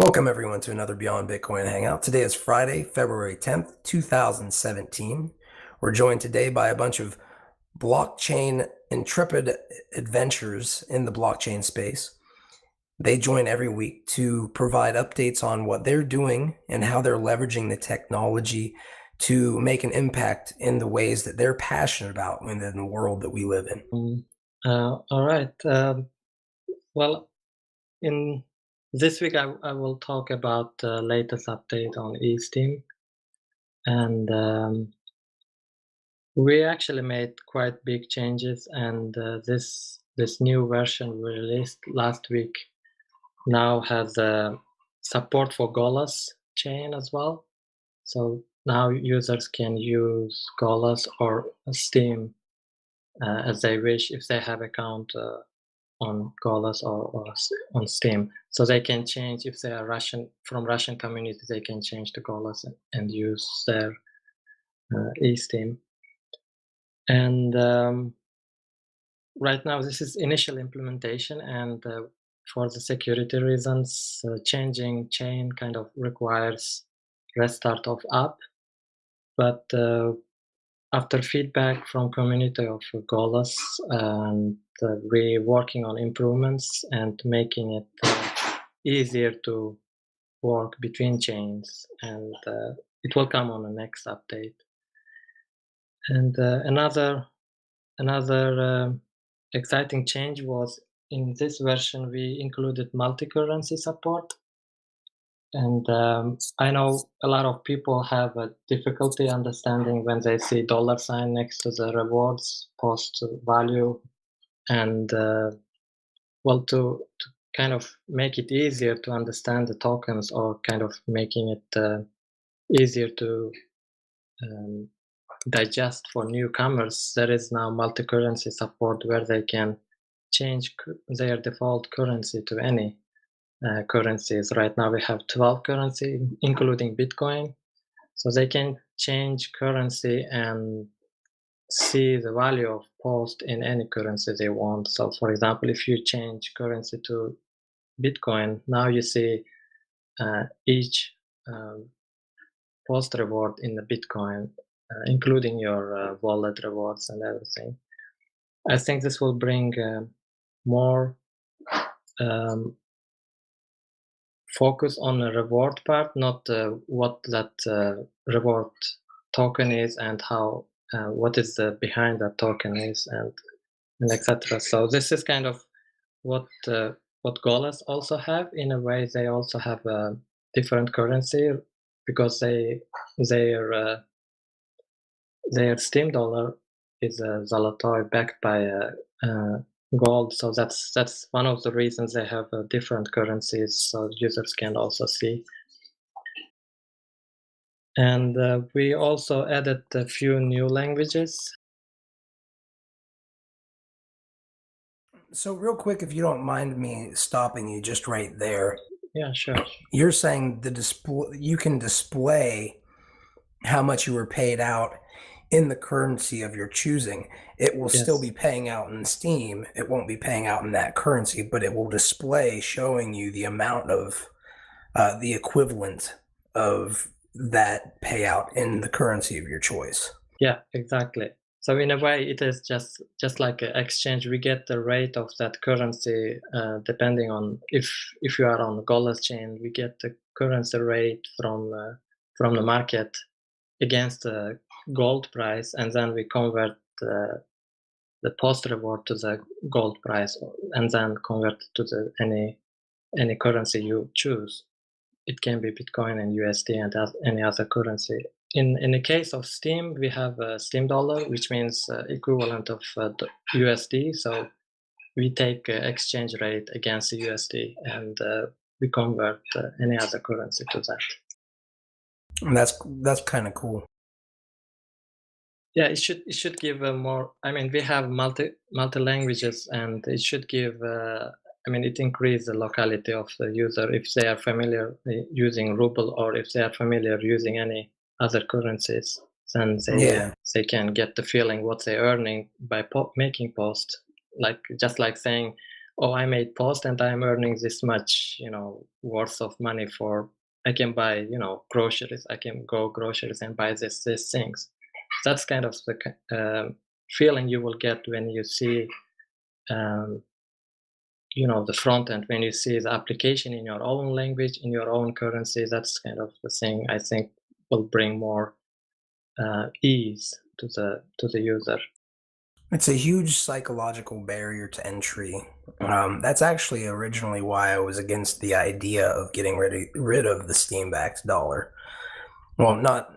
Welcome everyone to another Beyond Bitcoin Hangout. Today is Friday, February 10th, 2017. We're joined today by a bunch of blockchain intrepid adventurers in the blockchain space. They join every week to provide updates on what they're doing and how they're leveraging the technology to make an impact in the ways that they're passionate about within the world that we live in. All right. Well, in this week, I will talk about the latest update on eSteem, and we actually made quite big changes. And this new version we released last week now has support for Golas chain as well. So now users can use Golas or Steem as they wish if they have account on Golas or on Steam. So they can change if they are from Russian community, they can change to Golas and use their eSteem. And right now, this is initial implementation, and for the security reasons, changing chain kind of requires restart of app. But after feedback from community of Golas, and we're working on improvements and making it easier to work between chains, and it will come on the next update. And another exciting change was in this version we included multi-currency support. And I know a lot of people have a difficulty understanding when they see dollar sign next to the rewards post value, and well, to kind of make it easier to understand the tokens, or kind of making it easier to digest for newcomers, there is now multi-currency support where they can change their default currency to any currencies. Right now we have 12 currency, including Bitcoin. So they can change currency and see the value of post in any currency they want. So for example, if you change currency to Bitcoin, now you see each post reward in the Bitcoin, including your wallet rewards and everything. I think this will bring more focus on the reward part, not what that reward token is and how what is the behind that token is, and etc. So this is kind of what Golas also have. In a way, they also have a different currency because their Steam dollar is a Zolotoy backed by gold. So that's one of the reasons they have different currencies, so users can also see. And we also added a few new languages. So real quick, if you don't mind me stopping you just right there. Yeah, sure. You're saying you can display how much you were paid out in the currency of your choosing. It will still be paying out in Steam. It won't be paying out in that currency, but it will display showing you the amount of the equivalent of that payout in the currency of your choice. Yeah, exactly. So in a way, it is just like an exchange. We get the rate of that currency depending on if you are on the Golas chain, we get the currency rate from the market against the gold price, and then we convert the post reward to the gold price, and then convert to the any currency you choose. It can be Bitcoin and USD and any other currency. In the case of Steam, we have a Steam dollar, which means equivalent of USD. So we take exchange rate against the USD, and we convert any other currency to that. And that's kind of cool. Yeah, it should give more. I mean, we have multi languages, and it should give. I mean, it increases the locality of the user if they are familiar using ruble, or if they are familiar using any other currencies. Then they can get the feeling what they're earning by making post. Just like saying, oh, I made post and I'm earning this much, worth of money for, I can buy, groceries. I can go groceries and buy these things. That's kind of the feeling you will get when you see, um, the front end, when you see the application in your own language, in your own currency. That's kind of the thing I think will bring more ease to the user. It's a huge psychological barrier to entry. That's actually originally why I was against the idea of getting rid of the Steam-backed dollar. Well, not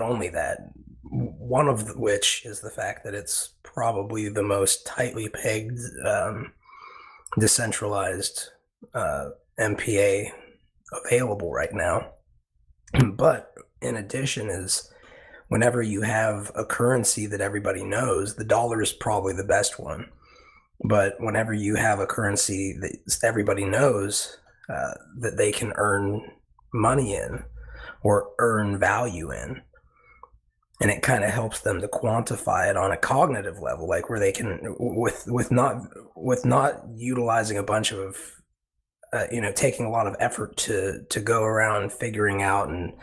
only that, one of which is the fact that it's probably the most tightly pegged, decentralized MPA available right now. But in addition, is whenever you have a currency that everybody knows, the dollar is probably the best one. But whenever you have a currency that everybody knows that they can earn money in or earn value in, and it kind of helps them to quantify it on a cognitive level, like where they can, with not utilizing a bunch of taking a lot of effort to go around figuring out and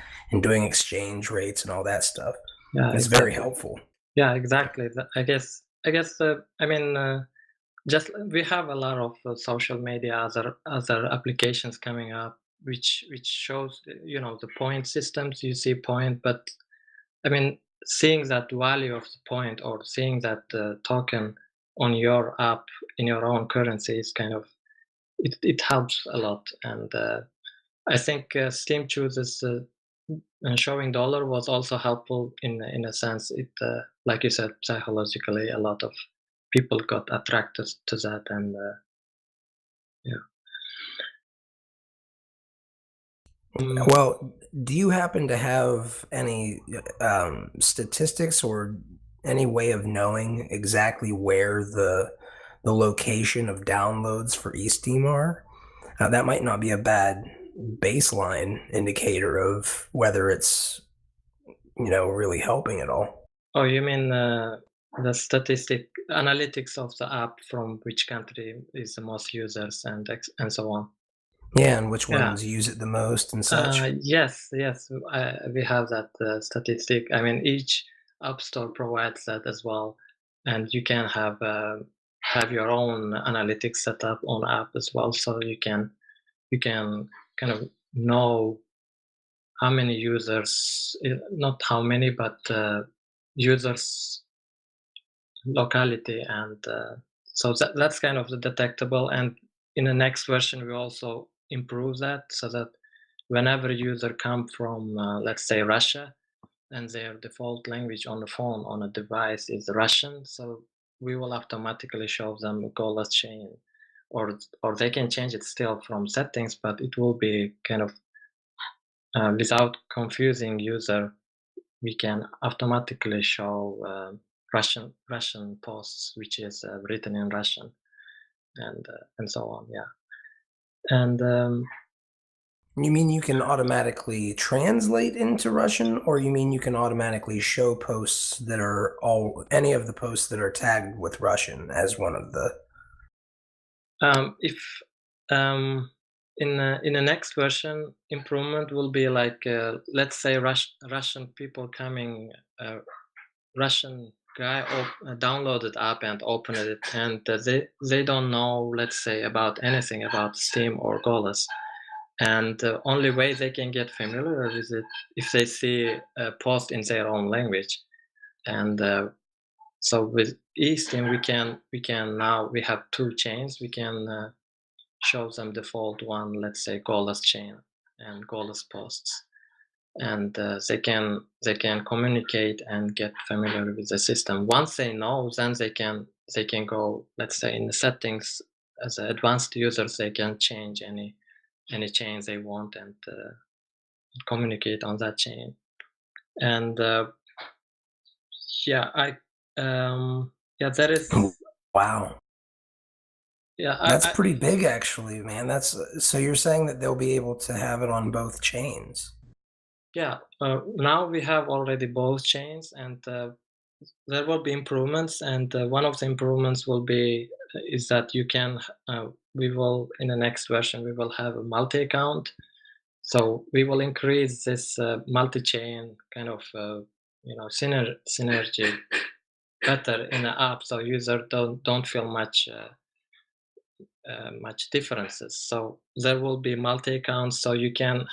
doing exchange rates and all that stuff. Yeah, It's very exactly. helpful. Yeah, exactly. I guess. I mean, just we have a lot of social media, other applications coming up, which shows the point systems. You see point, but I mean, seeing that value of the point or seeing that token on your app in your own currency is kind of it helps a lot. And I think Steam chooses showing dollar was also helpul in a sense. It like you said, psychologically, a lot of people got attracted to that, and yeah. Mm, Well, do you happen to have any statistics or any way of knowing exactly where the location of downloads for eSteem are? That might not be a bad baseline indicator of whether it's really helping at all. oh, you mean the statistic analytics of the app from which country is the most users and so on? Yeah, and which Yeah. ones use it the most and such. Yes, we have that statistic. I mean, each app store provides that as well, and you can have your own analytics set up on app as well, so you can kind of know how many users, not how many, but users locality, and so that's kind of the detectable. And in the next version, we also improve that so that whenever user come from, let's say, Russia, and their default language on the phone on a device is Russian, so we will automatically show them a Golas chain, or they can change it still from settings, but it will be kind of without confusing user. We can automatically show Russian posts, which is written in Russian, and so on. Yeah, and You mean you can automatically translate into Russian, or you mean you can automatically show posts that are any of the posts that are tagged with Russian as one of the? if in the next version, improvement will be like, let's say Russian people coming, Russian guy downloaded app and opened it, and they don't know, let's say, about anything about Steam or Golas. And the only way they can get familiar with it if they see a post in their own language. And so with eSteam, we can now we have two chains. We can show them default one, let's say Golas chain and Golas posts, and they can communicate and get familiar with the system. Once they know, then they can go, let's say, in the settings. As advanced users, they can change any chain they want, and communicate on that chain. And yeah, I yeah, there is, Wow, yeah, that's pretty big, actually, man. That's so you're saying that they'll be able to have it on both chains. yeah. Now we have already both chains, and there will be improvements. And one of the improvements will be is that you can in the next version we will have a multi-account. So we will increase this multi-chain kind of synergy better in the app, so users don't feel much differences. So there will be multi accounts, so you can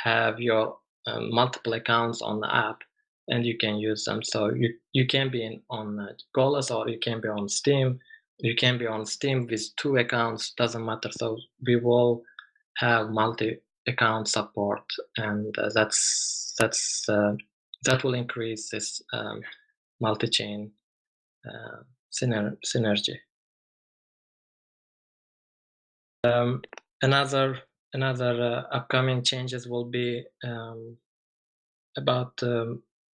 have your multiple accounts on the app, and you can use them. So you can be on Golas, or you can be on Steam. You can be on Steam with 2 accounts, doesn't matter. So we will have multi account support, and that will increase this multi chain synergy. Another upcoming changes will be about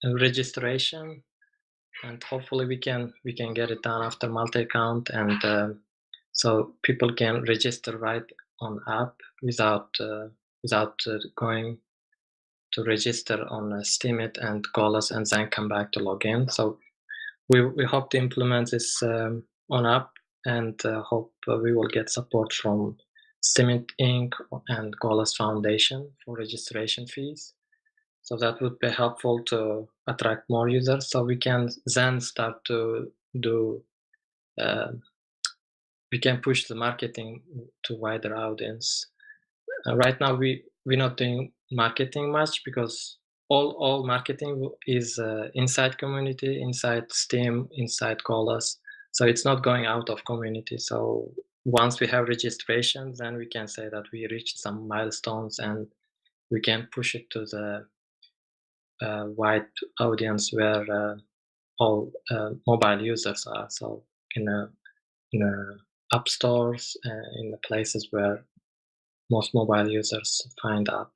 registration, and hopefully we can get it done after multi-account, and so people can register right on app without going to register on Steemit and Golas and then come back to log in. So we hope to implement this on app, and hope we will get support from Steemit Inc. and Golas Foundation for registration fees. So that would be helpful to attract more users. So we can then start to do, we can push the marketing to wider audience. Right now we're not doing marketing much, because all marketing is inside community, inside Steam, inside Golas. So it's not going out of community. So once we have registration, then we can say that we reached some milestones, and we can push it to the wide audience where all mobile users are. So in app stores, in the places where most mobile users find app.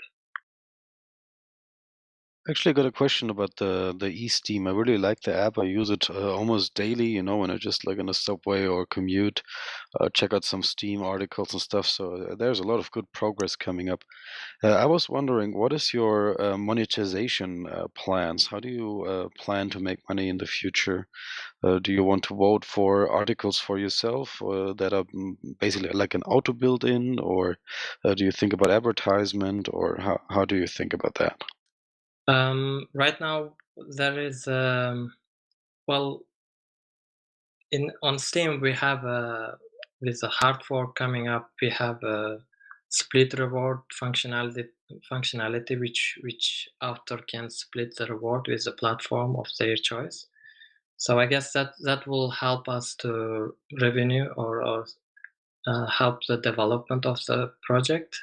Actually, I got a question about the eSteem. I really like the app. I use it almost daily, when I just like in a subway or commute, check out some Steam articles and stuff. So there's a lot of good progress coming up. I was wondering, what is your monetization plans? How do you plan to make money in the future? Do you want to vote for articles for yourself that are basically like an auto built-in, or do you think about advertisement, or how do you think about that? Right now there is well, on Steam we have with a hard fork coming up, we have a split reward functionality which author can split the reward with the platform of their choice. So I guess that will help us to revenue, or help the development of the project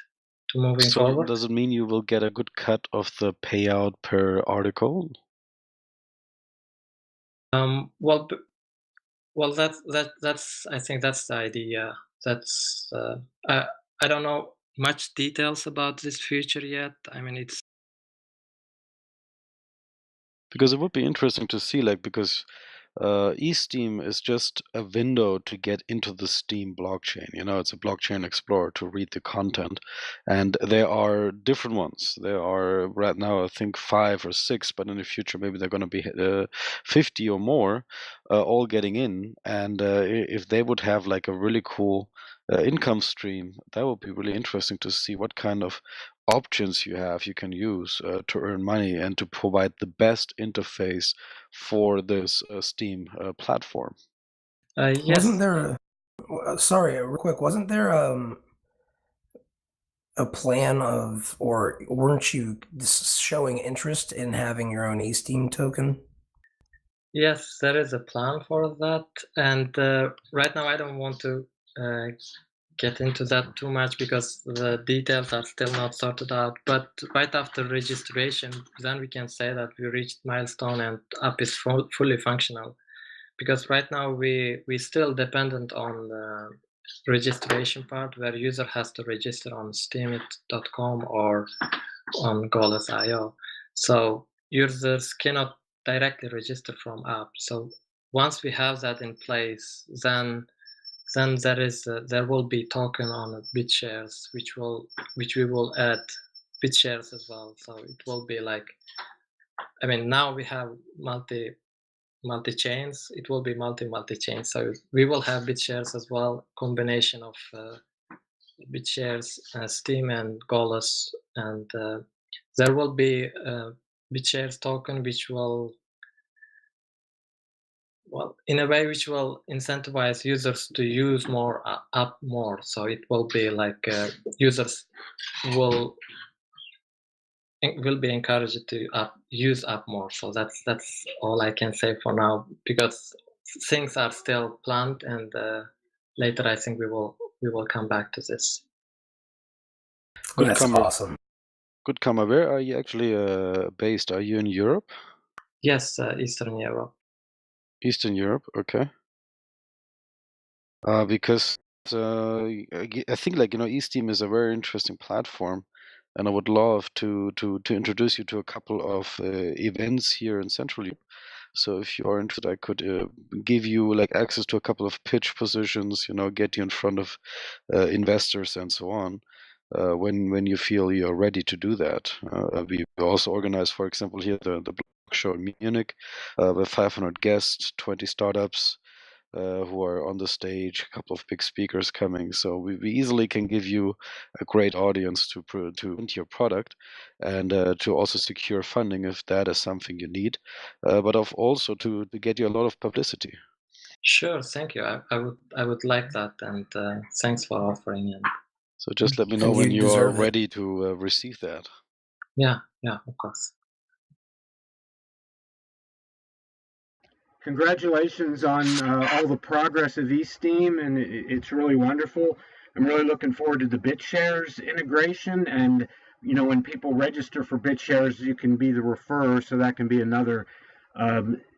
to moving So forward. does it mean you will get a good cut of the payout per article? Well, that's I think that's the idea. That's I don't know much details about this future yet. I mean, it's Because it would be interesting to see, like, because eSteem is just a window to get into the Steam blockchain. It's a blockchain explorer to read the content. And there are different ones. There are right now, I think, 5 or 6, but in the future, maybe they're going to be 50 or more, all getting in. And if they would have like a really cool income stream, that would be really interesting to see what kind of options you can use to earn money and to provide the best interface for this Steam platform. Wasn't yes, there sorry, real quick, wasn't there a plan of, or weren't you showing interest in having your own eSteem token? yes, there is a plan for that, and right now I don't want to uh, get into that too much, because the details are still not sorted out. But right after registration, then we can say that we reached milestone and app is fully functional. Because right now we still dependent on the registration part, where user has to register on steemit.com or on golas.io. So users cannot directly register from app. So once we have that in place, then there will be token on BitShares, which we will add BitShares as well. So it will be like, I mean, now we have multi chains. It will be multi chains. So we will have BitShares as well, combination of BitShares, Steem, and Golos, and there will be a BitShares token which will, well, in a way, which will incentivize users to use more app more. So it will be like users will be encouraged to use app more. So that's all I can say for now, because things are still planned, and later I think we will come back to this. Good That's comment. awesome. Good comment. Where are you actually based? Are you in Europe? Yes, Eastern Europe. Eastern Europe, okay. Because I think, like, eSteem is a very interesting platform, and I would love to introduce you to a couple of events here in Central Europe. So if you are interested, I could give you like access to a couple of pitch positions, get you in front of investors and so on. When you feel you're ready to do that. We also organize, for example, here the blog show in Munich with 500 guests, 20 startups who are on the stage, a couple of big speakers coming. So we easily can give you a great audience to into your product, and to also secure funding if that is something you need, but also to get you a lot of publicity. Sure, thank you. I would like that, and thanks for offering it. So just let me know And when you you are deserve it. ready to receive that. Yeah, of course. Congratulations on all the progress of eSteem, and it's really wonderful. I'm really looking forward to the BitShares integration, and when people register for BitShares, you can be the referrer, so that can be another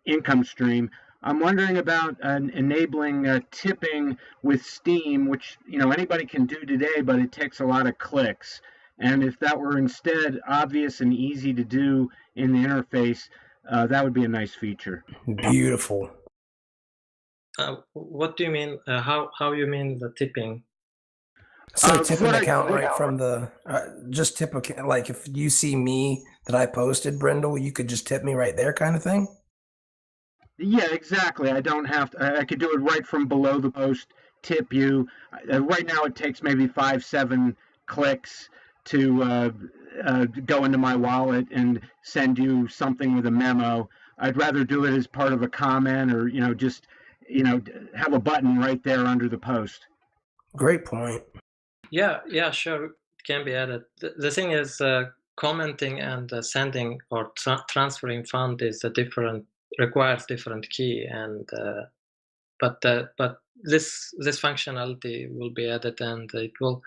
income stream. I'm wondering about enabling tipping with Steem, which anybody can do today, but it takes a lot of clicks. And if that were instead obvious and easy to do in the interface, that would be a nice feature. Beautiful. What do you mean? How you mean the tipping? So tip an account right from the just tip like if you see me that I posted, Brindle, you could just tip me right there, kind of thing. Yeah, exactly. I don't have to. I could do it right from below the post. Tip you. Right now, it takes maybe 5-7 clicks to go into my wallet and send you something with a memo. I'd rather do it as part of a comment, or just have a button right there under the post. Great point. Yeah, sure, it can be added. The thing is, commenting and sending or transferring fund is requires different key, and but this functionality will be added, and it will.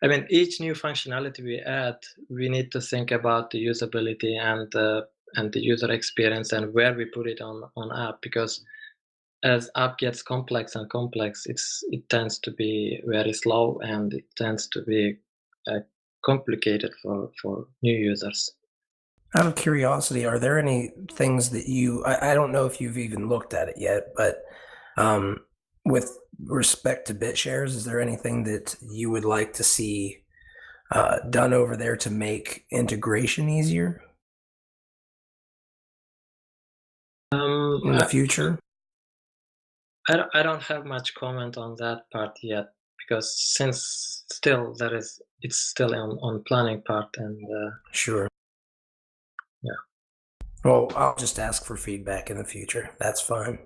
I mean, each new functionality we add, we need to think about the usability and the user experience and where we put it on app, because as app gets complex and complex, it tends to be very slow, and it tends to be complicated for new users. Out of curiosity, are there any things that I don't know if you've even looked at it yet, but with respect to BitShares, is there anything that you would like to see done over there to make integration easier in the future? I don't have much comment on that part yet, because since still it's still on planning part, and Sure. yeah. Well, I'll just ask for feedback in the future. That's fine.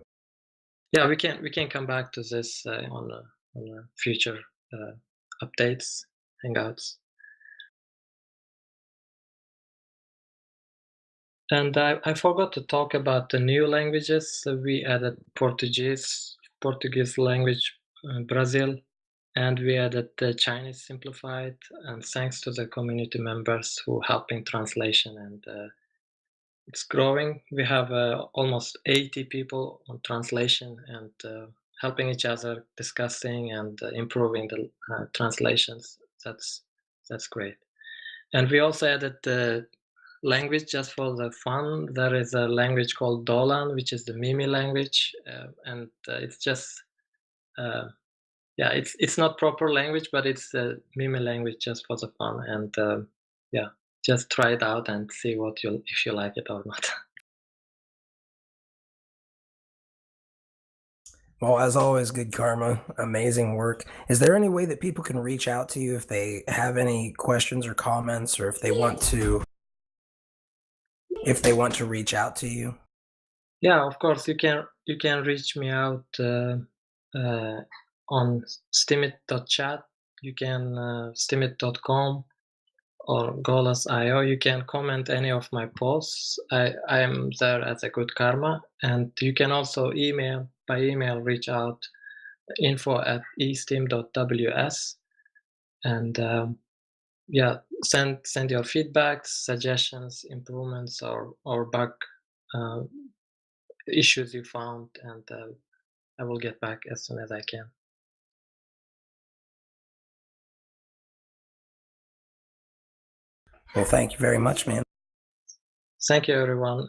Yeah, we can come back to this on future updates, hangouts. And I forgot to talk about the new languages. So we added Portuguese language, Brazil, and we added the Chinese simplified. And thanks to the community members who helping translation, and it's growing. We have almost 80 people on translation, and helping each other, discussing and improving the translations. That's great. And we also added the language just for the fun. There is a language called Dolan, which is the Mimi language, and it's just it's not proper language, but it's the Mimi language just for the fun. And just try it out and see if you like it or not. Well, as always, good karma, amazing work. Is there any way that people can reach out to you if they have any questions or comments, or if they want to reach out to you? Yeah, of course, you can reach me out on steemit.chat. You can steemit.com or golas.io. You can comment any of my posts. I am there as a good karma, and you can also by email reach out info@eSteem.ws, and yeah, send your feedbacks, suggestions, improvements, or bug issues you found, and I will get back as soon as I can. Well, thank you very much, man. Thank you, everyone.